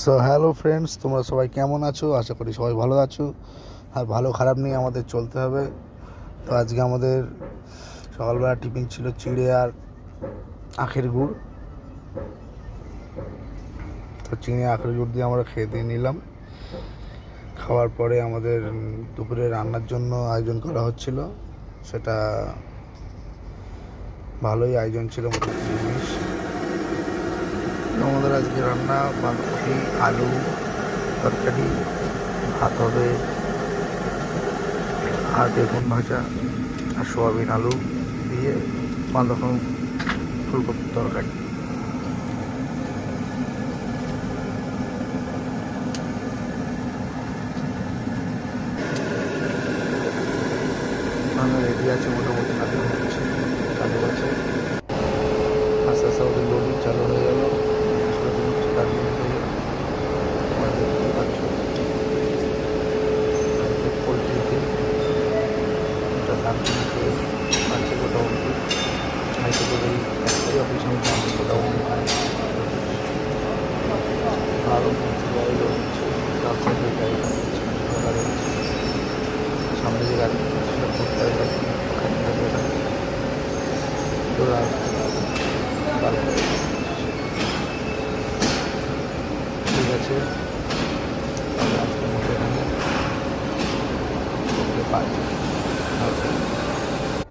So hello friends, তোমরা সবাই কেমন আছো? আশা করি সবাই ভালো আছো। আর ভালো খারাপ নিয়ে আমাদের চলতে হবে। তো আজকে আমাদের সকালবেলা টিফিন ছিল চিড়ে আর আখের গুড়। তো চিড়ে আখের গুড় দিয়ে আমরা খেয়ে দিয়ে নিলাম। খাওয়ার পরে আমাদের দুপুরে রান্নার জন্য আয়োজন করা হচ্ছিল। সেটা ভালোই আয়োজন ছিল, মোটামুটি জিনিস। আমাদের আজকে রান্না বাঁধাকপি, আলু তরকারি, ভাত হবে, আর বেগুন ভাজা আর সোয়াবিন আলু দিয়ে বাঁধাকপি ফুলকপির তরকারি। রান্না রেডি আছে, মোটামুটি কাজে হচ্ছে, চালু আছে। আস্তে আস্তে ওদের লোডিং চালু হয়ে গেল। পোলট্রিতে এটা দাম কিনতে পারছে মোটামুটি হয়তো করে একটাই অফিসের দাম মোটামুটি আরও গাড়িগুলো হচ্ছে, রাস্তায় গাড়িটা হচ্ছে, সামনে যে গাড়ি সেটা করতে হবে, ঠিক আছে। আজকের মতো এখানে পাই।